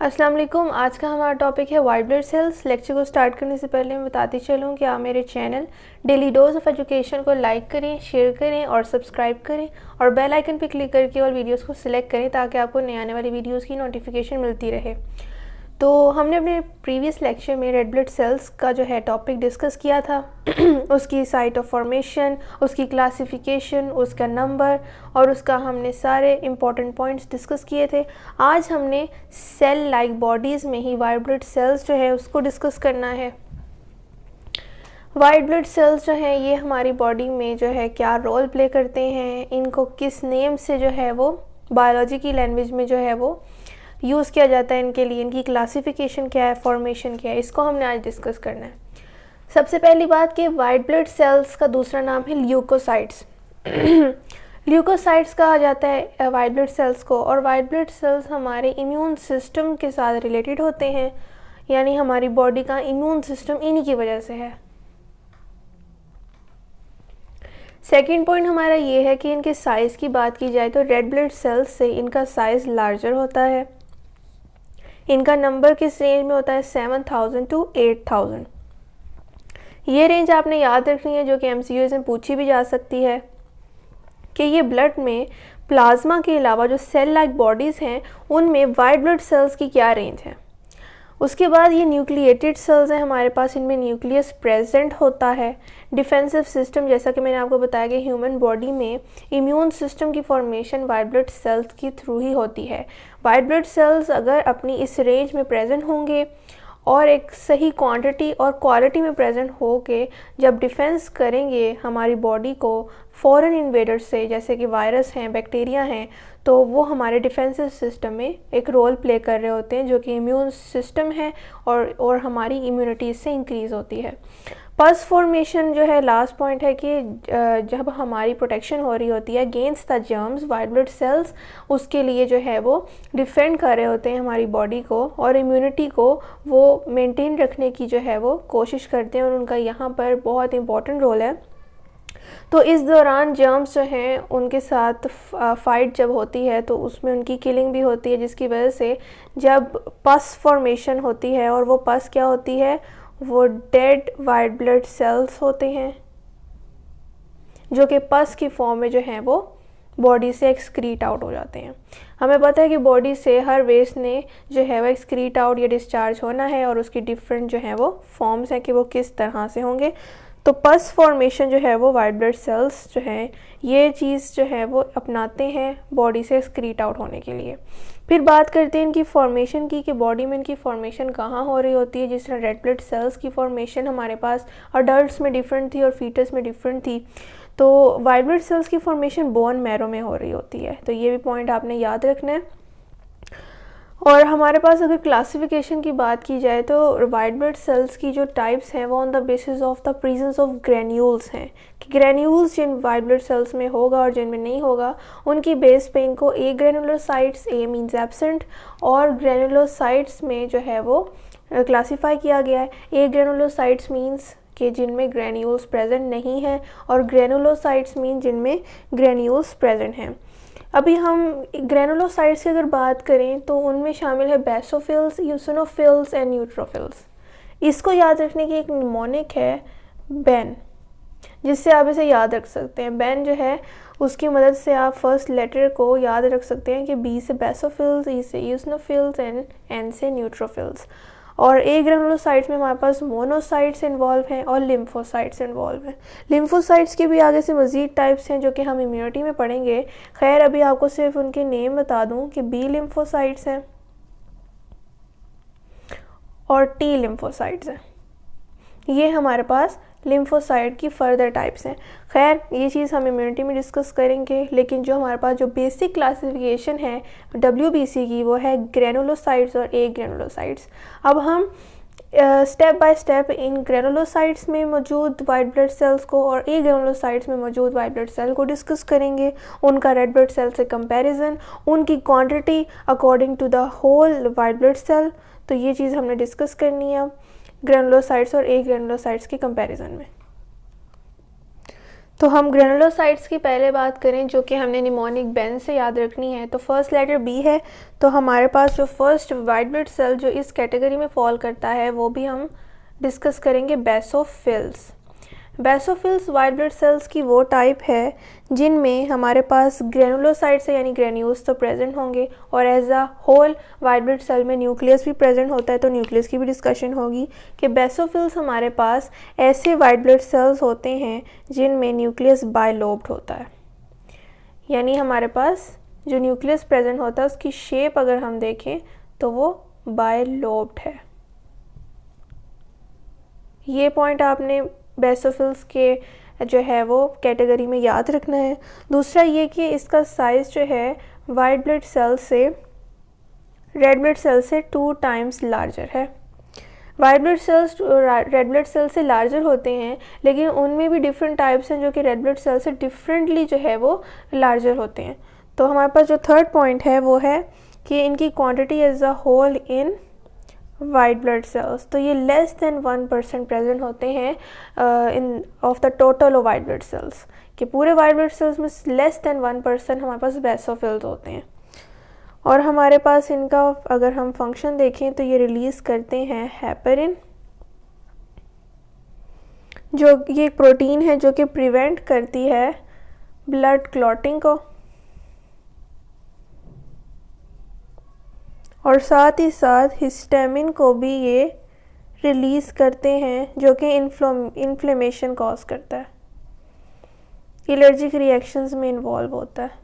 अस्सलाम वालेकुम। आज का हमारा टॉपिक है वाइट ब्लड सेल्स। लेक्चर को स्टार्ट करने से पहले मैं बताती चलूँ कि आप मेरे channel daily dose of education को लाइक करें, शेयर करें और सब्सक्राइब करें और बेल आइकन पर क्लिक करके और वीडियोस को सिलेक्ट करें ताकि आपको नए आने वाली वीडियोस की नोटिफिकेशन मिलती रहे। तो हमने अपने प्रीवियस लेक्चर में रेड ब्लड सेल्स का जो है टॉपिक डिस्कस किया था उसकी साइट ऑफ फॉर्मेशन, उसकी क्लासिफिकेशन, उसका नंबर और उसका हमने सारे इम्पॉर्टेंट पॉइंट्स डिस्कस किए थे। आज हमने सेल लाइक बॉडीज़ में ही वाइट ब्लड सेल्स जो है उसको डिस्कस करना है। वाइट ब्लड सेल्स जो हैं ये हमारी बॉडी में जो है क्या रोल प्ले करते हैं, इनको किस नेम से जो है वो बायोलॉजी की लैंग्वेज में जो है वो यूज़ किया जाता है इनके लिए, इनकी क्लासिफिकेशन क्या है, फॉर्मेशन क्या है, इसको हमने आज डिस्कस करना है। सबसे पहली बात कि वाइट ब्लड सेल्स का दूसरा नाम है ल्यूकोसाइट्स। ल्यूकोसाइट्स कहा जाता है वाइट ब्लड सेल्स को, और वाइट ब्लड सेल्स हमारे इम्यून सिस्टम के साथ रिलेटेड होते हैं, यानी हमारी बॉडी का इम्यून सिस्टम इन्हीं की वजह से है। सेकेंड पॉइंट हमारा ये है कि इनके साइज़ की बात की जाए तो रेड ब्लड सेल्स से इनका साइज़ लार्जर होता है। इनका नंबर किस रेंज में होता है? 7000 to 8000। ये रेंज आपने याद रखनी है, जो कि MCQs में पूछी भी जा सकती है कि ये ब्लड में प्लाज्मा के अलावा जो सेल लाइक बॉडीज़ हैं उनमें वाइट ब्लड सेल्स की क्या रेंज है। उसके बाद ये न्यूक्लिएटेड सेल्स हैं हमारे पास, इनमें न्यूक्लियस प्रेजेंट होता है। डिफेंसिव सिस्टम, जैसा कि मैंने आपको बताया कि ह्यूमन बॉडी में इम्यून सिस्टम की फॉर्मेशन वाइट ब्लड सेल्स के थ्रू ही होती है। वाइट ब्लड सेल्स अगर अपनी इस रेंज में प्रेजेंट होंगे और एक सही क्वांटिटी और क्वालिटी में प्रेजेंट हो के जब डिफेंस करेंगे हमारी बॉडी को फॉरेन इन्वेडर्स से, जैसे कि वायरस हैं, बैक्टीरिया हैं, तो वो हमारे डिफेंसिव सिस्टम में एक रोल प्ले कर रहे होते हैं, जो कि इम्यून सिस्टम है और हमारी इम्यूनिटी इससे इंक्रीज़ होती है। पस फॉर्मेशन जो है लास्ट पॉइंट है कि जब हमारी प्रोटेक्शन हो रही होती है against the germs, white blood sales उसके लिए जो है वो डिफेंड कर रहे होते हैं हमारी बॉडी को, और इम्यूनिटी को वो मेंटेन रखने की जो है वो कोशिश करते हैं, और उनका यहाँ पर बहुत इंपॉर्टेंट रोल है। तो इस दौरान जर्म्स जो हैं उनके साथ फाइट जब होती है तो उसमें उनकी किलिंग भी होती है, जिसकी वजह से जब पस फॉर्मेशन होती है, और वो पस क्या होती है, वो डेड वाइट ब्लड सेल्स होते हैं जो कि पस की फॉर्म में जो हैं वो बॉडी से एक्सक्रीट आउट हो जाते हैं। हमें पता है कि बॉडी से हर वेस्ट ने जो है वो एक्सक्रीट आउट या डिस्चार्ज होना है, और उसकी डिफरेंट जो है वो फॉर्म्स हैं कि वो किस तरह से होंगे। तो पस फॉर्मेशन जो है वो वाइट ब्लड सेल्स जो हैं ये चीज़ जो है वो अपनाते हैं बॉडी से एक्सक्रीट आउट होने के लिए। फिर बात करते हैं इनकी फॉर्मेशन की, कि बॉडी में इनकी फॉर्मेशन कहाँ हो रही होती है। जिस तरह रेड ब्लड सेल्स की फॉर्मेशन हमारे पास अडल्ट्स में डिफरेंट थी और फीटस में डिफरेंट थी, तो वाइट ब्लड सेल्स की फॉर्मेशन बोन मैरो में हो रही होती है। तो ये भी पॉइंट आपने याद रखना है। और हमारे पास अगर क्लासिफिकेशन की बात की जाए तो वाइट ब्लड सेल्स की जो टाइप्स हैं वो on the basis of the presence of granules हैं, कि ग्रेन्यूल्स जिन वाइट ब्लड सेल्स में होगा और जिनमें नहीं होगा उनकी बेस पे इनको ए ग्रेनुलोसाइट्स, ए मीन्स एब्सेंट, और ग्रेनुलोसाइट्स में जो है वो क्लासीफाई किया गया है। ए ग्रेनुलोसाइट्स मीन्स कि जिनमें ग्रेन्यूल्स प्रेजेंट नहीं हैं, और ग्रेनुलोसाइट्स मीन जिनमें ग्रेन्यूल्स प्रेजेंट हैं। अभी हम ग्रेनुलोसाइट्स की अगर बात करें तो उनमें शामिल है बेसोफिल्स, यूसिनोफिल्स एंड न्यूट्रोफिल्स। इसको याद रखने की एक निमोनिक है बेन, जिससे आप इसे याद रख सकते हैं। बेन जो है उसकी मदद से आप फर्स्ट लेटर को याद रख सकते हैं कि बी से बेसोफिल्स, ई से यूसिनोफिल्स एंड एन से न्यूट्रोफिल्स। और ए ग्रेनुलोसाइट्स में हमारे पास मोनोसाइट्स इन्वॉल्व हैं और लिम्फोसाइट्स इन्वॉल्व हैं। लिम्फोसाइट्स के भी आगे से मज़ीद टाइप्स हैं जो कि हम इम्यूनिटी में पढ़ेंगे। खैर अभी आपको सिर्फ उनके नेम बता दूं कि बी लिम्फोसाइट्स हैं और टी लिम्फोसाइट्स हैं। ये हमारे पास लिम्फोसाइट की फर्दर टाइप्स हैं। खैर ये चीज़ हम इम्यूनिटी में डिस्कस करेंगे, लेकिन जो हमारे पास जो बेसिक क्लासिफिकेशन है WBC की वो है ग्रेनुलोसाइट्स और ए ग्रेनुलोसाइट्स। अब हम step by step in granulocytes में मौजूद वाइट ब्लड सेल्स को और ए ग्रेनुलोसाइट्स में मौजूद वाइट ब्लड सेल को डिस्कस करेंगे, उनका रेड ब्लड सेल से कंपैरिजन, उनकी quantity according to the whole white blood cell. तो ये चीज़ हमने डिस्कस करनी है ग्रेनुलोसाइट्स और ए ग्रेनुलोसाइट्स के कंपैरिजन में। तो हम ग्रेनुलोसाइट्स की पहले बात करें जो कि हमने निमोनिक बेन से याद रखनी है, तो फर्स्ट लेटर बी है। तो हमारे पास जो फर्स्ट वाइट ब्लड सेल जो इस कैटेगरी में फॉल करता है वो भी हम डिस्कस करेंगे, basophils. Basophils white blood cells की वो टाइप है जिनमें हमारे पास ग्रेनुलोसाइट्स यानी ग्रेन्यूल्स तो प्रेजेंट होंगे और as a whole white blood cell में न्यूक्लियस भी प्रेजेंट होता है, तो न्यूक्लियस की भी डिस्कशन होगी कि बेसोफिल्स हमारे पास ऐसे वाइट ब्लड सेल्स होते हैं जिनमें न्यूक्लियस बाइलोब्ड होता है, यानी हमारे पास जो न्यूक्लियस प्रेजेंट होता है उसकी शेप अगर हम देखें तो वो बाइलोब्ड है। ये पॉइंट आपने बेसोफिल्स के जो है वो कैटेगरी में याद रखना है। दूसरा ये कि इसका साइज़ जो है वाइट ब्लड सेल से रेड ब्लड सेल से 2 टाइम्स लार्जर है। White blood cells red blood cell से लार्जर होते हैं, लेकिन उनमें भी डिफरेंट टाइप्स हैं जो कि रेड ब्लड सेल से डिफरेंटली जो है वो लार्जर होते हैं। तो हमारे पास जो थर्ड पॉइंट है वो है कि इनकी quantity as a whole in white blood cells, तो ये लेस देन 1% प्रेजेंट होते हैं in of the total of white blood cells, कि पूरे वाइट ब्लड सेल्स में लेस देन 1% हमारे पास बेसोफिल्स होते हैं। और हमारे पास इनका अगर हम फंक्शन देखें तो ये रिलीज़ करते हैं हेपेरिन, जो ये एक प्रोटीन है जो कि प्रिवेंट करती है ब्लड क्लॉटिंग को, और साथ ही साथ हिस्टामिन को भी ये रिलीज़ करते हैं जो कि इन्फ्लेमेशन कॉज करता है, एलर्जिक रिएक्शंस में इन्वॉल्व होता है।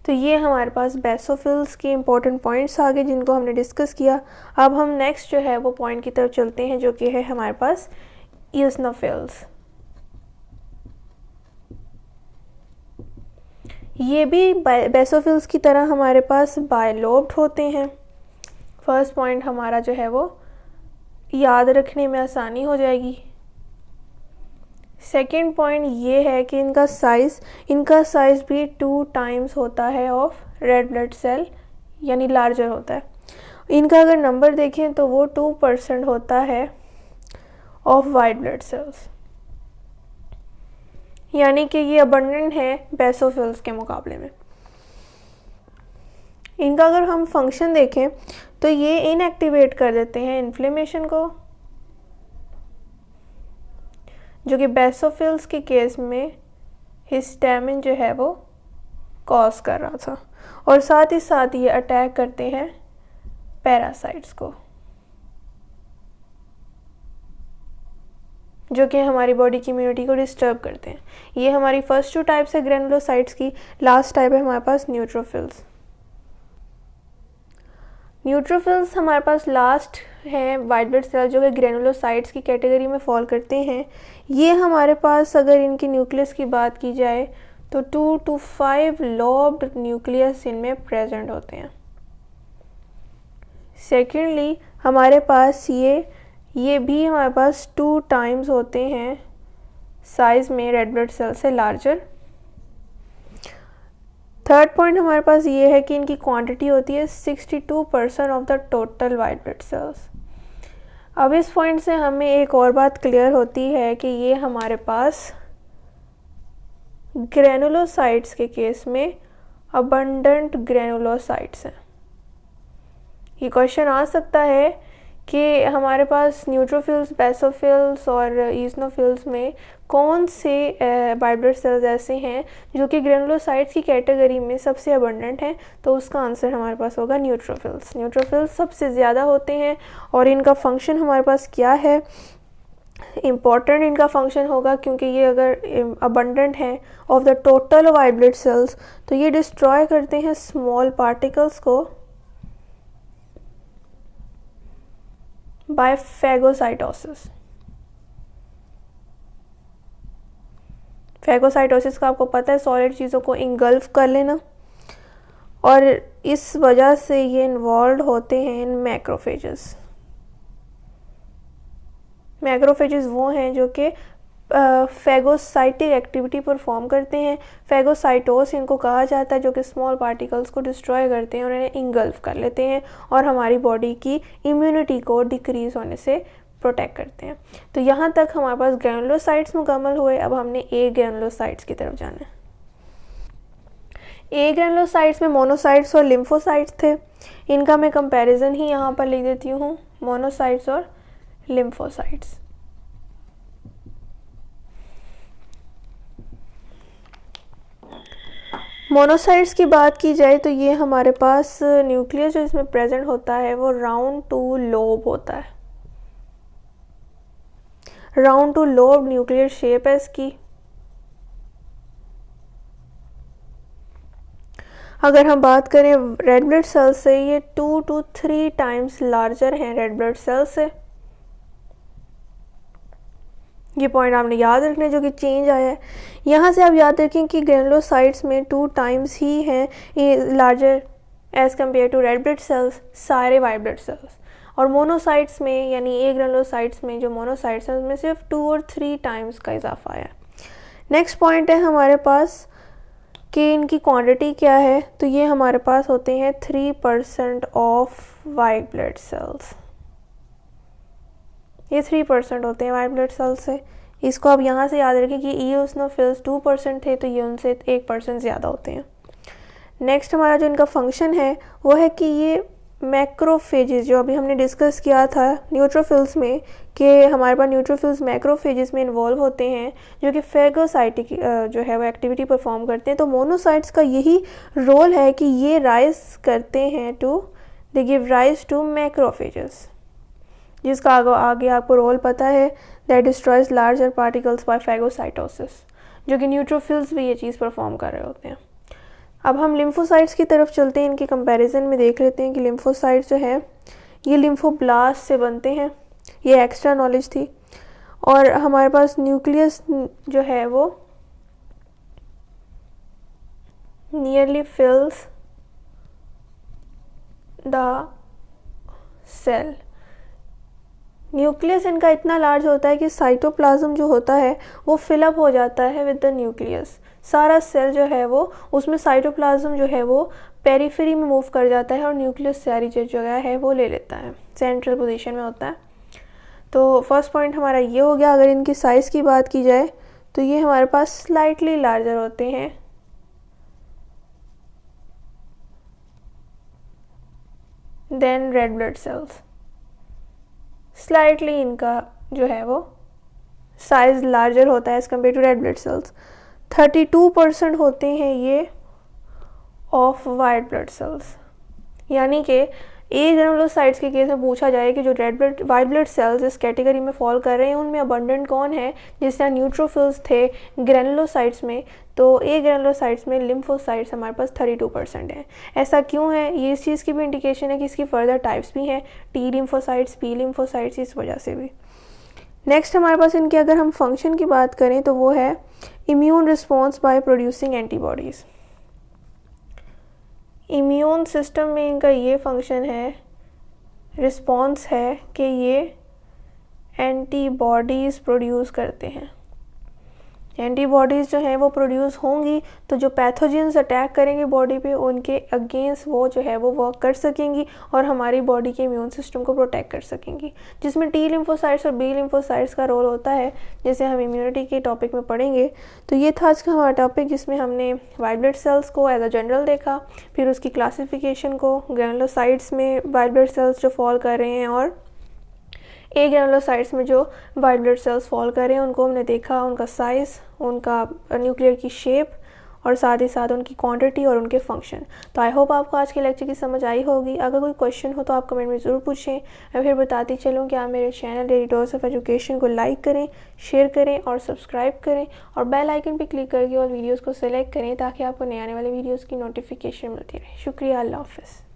तो ये हमारे पास बेसोफिल्स के इम्पोर्टेंट पॉइंट्स आ गए जिनको हमने डिस्कस किया। अब हम नेक्स्ट जो है वो पॉइंट की तरफ चलते हैं जो कि है हमारे पास ईओसिनोफिल्स। ये भी बेसोफिल्स की तरह हमारे पास बाइलोब्ड होते हैं। फर्स्ट पॉइंट हमारा जो है वो याद रखने में आसानी हो जाएगी। सेकेंड पॉइंट ये है कि इनका साइज़ भी 2 टाइम्स होता है ऑफ रेड ब्लड सेल, यानी लार्जर होता है। इनका अगर नंबर देखें तो वो 2% होता है ऑफ वाइट ब्लड सेल्स, यानी कि ये अबंडेंट है बेसोफिल्स के मुकाबले में। इनका अगर हम फंक्शन देखें तो ये इनएक्टिवेट कर देते हैं इन्फ्लेमेशन को, जो कि बेसोफिल्स के केस में हिस्टामिन जो है वो कॉज कर रहा था, और साथ ही साथ ये अटैक करते हैं पैरासाइट्स को, जो कि हमारी बॉडी की इम्यूनिटी को डिस्टर्ब करते हैं। ये हमारी फर्स्ट 2 टाइप्स है ग्रेनुलोसाइट्स की। लास्ट टाइप है हमारे पास न्यूट्रोफिल्स। न्यूट्रोफिल्स हमारे पास लास्ट हैं वाइट ब्लड सेल जो कि ग्रेनुलोसाइट्स की कैटेगरी में फॉल करते हैं। ये हमारे पास अगर इनकी न्यूक्लियस की बात की जाए तो 2 to 5 लोब्ड न्यूक्लियस इनमें प्रेजेंट होते हैं। सेकेंडली हमारे पास ये भी हमारे पास 2 टाइम्स होते हैं साइज़ में रेड ब्लड सेल से लार्जर। थर्ड पॉइंट हमारे पास ये है कि इनकी क्वांटिटी होती है 62% of the total white blood sales. अब इस पॉइंट से हमें एक और बात क्लियर होती है कि ये हमारे पास ग्रेनुलोसाइट्स के केस में अबंडेंट ग्रेनुलोसाइट्स हैं। ये क्वेश्चन आ सकता है कि हमारे पास न्यूट्रोफिल्स, बेसोफिल्स और ईओसिनोफिल्स में कौन से वाइट ब्लड सेल्स ऐसे हैं जो कि ग्रेनुलोसाइट्स की कैटेगरी में सबसे अबंडेंट हैं, तो उसका आंसर हमारे पास होगा न्यूट्रोफिल्स। न्यूट्रोफिल्स सबसे ज़्यादा होते हैं और इनका फंक्शन हमारे पास क्या है, इम्पॉर्टेंट इनका फंक्शन होगा क्योंकि ये अगर अबंडेंट हैं of the total white blood cells तो ये डिस्ट्रॉय करते हैं स्मॉल पार्टिकल्स को बाय फैगोसाइटोसिस। फैगोसाइटोसिस का आपको पता है, सॉलिड चीज़ों को इंगल्फ कर लेना, और इस वजह से ये इन्वॉल्व होते हैं इन मैक्रोफेजेस। मैक्रोफेजेस वो हैं जो कि फैगोसाइटिक एक्टिविटी परफॉर्म करते हैं। फैगोसाइटोस इनको कहा जाता है, जो कि स्मॉल पार्टिकल्स को डिस्ट्रॉय करते हैं और इन्हें इंगल्फ कर लेते हैं और हमारी बॉडी की इम्यूनिटी को डिक्रीज़ होने से प्रोटेक्ट करते हैं। तो यहाँ तक हमारे पास ग्रैनुलोसाइट्स मुकम्मल हुए। अब हमने ए ग्रैनुलोसाइट्स की तरफ जाना है। ए ग्रैनुलोसाइट्स में मोनोसाइट्स और लिम्फोसाइट्स थे। इनका मैं कंपैरिजन ही यहाँ पर लिख देती हूँ, मोनोसाइट्स और लिम्फोसाइट्स। मोनोसाइट्स की बात की जाए तो ये हमारे पास न्यूक्लियस जो इसमें प्रेजेंट होता है वो राउंड टू लोब होता है। Round to lobe nuclear shape है इसकी। अगर हम बात करें रेड ब्लड सेल से, ये 2 to 3 टाइम्स लार्जर हैं रेड ब्लड सेल से। ये पॉइंट आपने याद रखना जो कि चेंज आया है। यहाँ से आप याद रखें कि ग्रैनुलोसाइट्स में 2 टाइम्स ही हैं ये larger as compared to red blood cells, सारे वाइट ब्लड सेल्स। और मोनोसाइट्स में यानी ए ग्रैनुलोसाइट्स में जो मोनोसाइट्स हैं उसमें सिर्फ 2 और 3 टाइम्स का इजाफा आया है। नेक्स्ट पॉइंट है हमारे पास कि इनकी क्वांटिटी क्या है। तो ये हमारे पास होते हैं 3% ऑफ वाइट ब्लड सेल्स। ये 3% होते हैं वाइट ब्लड सेल्स से। इसको आप यहाँ से याद रखें कि इओसिनोफिल्स 2% थे तो ये उनसे 1% ज़्यादा होते हैं। नेक्स्ट हमारा जो इनका फंक्शन है वो है कि ये मैक्रोफेजेस, जो अभी हमने डिस्कस किया था न्यूट्रोफिल्स में कि हमारे पास न्यूट्रोफिल्स मैक्रोफेजेस में इन्वॉल्व होते हैं जो कि फेगोसाइटिक जो है वो एक्टिविटी परफॉर्म करते हैं। तो मोनोसाइट्स का यही रोल है कि ये राइज करते हैं they give rise to macrophages, जिसका आगे आपको रोल पता है, that destroys larger particles by phagocytosis, जो कि न्यूट्रोफिल्स भी ये चीज़ परफॉर्म कर रहे होते हैं। अब हम लिम्फोसाइट्स की तरफ चलते हैं। इनके कंपैरिजन में देख लेते हैं कि लिम्फोसाइट्स जो है ये लिम्फोब्लास्ट से बनते हैं। ये एक्स्ट्रा नॉलेज थी। और हमारे पास न्यूक्लियस जो है वो nearly fills the cell. Nucleus इनका इतना लार्ज होता है कि साइटोप्लाज्म जो होता है वो फिलअप हो जाता है विद द न्यूक्लियस। सारा सेल जो है वो उसमें साइटोप्लाज्म जो है वो पेरिफेरी में मूव कर जाता है और न्यूक्लियस सारी जगह है वो ले लेता है, सेंट्रल पोजीशन में होता है। तो फर्स्ट पॉइंट हमारा ये हो गया। अगर इनकी साइज़ की बात की जाए तो ये हमारे पास स्लाइटली लार्जर होते हैं than red blood cells. Slightly इनका जो है वो साइज़ लार्जर होता है as compared to red blood cells. 32% होते हैं ये ऑफ वाइट ब्लड सेल्स। यानी कि ए ग्रैनुलोसाइट्स के केस में पूछा जाए कि जो वाइट ब्लड सेल्स इस कैटेगरी में फॉल कर रहे हैं उनमें अबंडेंट कौन है, जिस तरह न्यूट्रोफिल्स थे ग्रैनुलोसाइट्स में, तो ए ग्रैनुलोसाइट्स में लिम्फोसाइट्स हमारे पास 32% है। ऐसा क्यों है, ये इस चीज़ की भी इंडिकेशन है कि इसकी फर्दर टाइप्स भी हैं, टी लिम्फोसाइट्स, पी लिम्फोसाइट्स, इस वजह से भी। नेक्स्ट हमारे पास इनके अगर हम फंक्शन की बात करें तो वो है immune response by producing antibodies. Immune system में इनका ये फंक्शन है, रिस्पॉन्स है कि ये एंटीबॉडीज़ प्रोड्यूस करते हैं। एंटीबॉडीज़ जो हैं वो प्रोड्यूस होंगी तो जो पैथोजेंस अटैक करेंगे बॉडी पे उनके अगेंस्ट वो जो है वो वर्क कर सकेंगी और हमारी बॉडी के इम्यून सिस्टम को प्रोटेक्ट कर सकेंगी, जिसमें टी लिम्फोसाइट्स और बी लिम्फोसाइट्स का रोल होता है, जैसे हम इम्यूनिटी के टॉपिक में पढ़ेंगे। तो ये था आज का हमारा टॉपिक, जिसमें हमने वाइट ब्लड सेल्स को एज अ जनरल देखा, फिर उसकी क्लासिफिकेशन को, ग्रैनुलोसाइट्स में वाइट ब्लड सेल्स जो फॉल कर रहे हैं और ए ग्रैनुलोसाइट्स में जो वाइट ब्लड सेल्स फॉल कर रहे हैं उनको हमने देखा, उनका साइज़, उनका न्यूक्लियर की शेप और साथ ही साथ उनकी क्वांटिटी और उनके फंक्शन। तो आई होप आपको आज के लेक्चर की समझ आई होगी। अगर कोई क्वेश्चन हो तो आप कमेंट में ज़रूर पूछें। मैं फिर बताती चलूँ कि आप मेरे channel daily dose of education को लाइक करें, शेयर करें और सब्सक्राइब करें और बेल आइकन पर क्लिक करके और वीडियोज़ को सिलेक्ट करें ताकि आपको नए आने वाले वीडियोज़ की नोटिफिकेशन मिलती रहे। शुक्रिया, अल्लाह हाफ़िज़।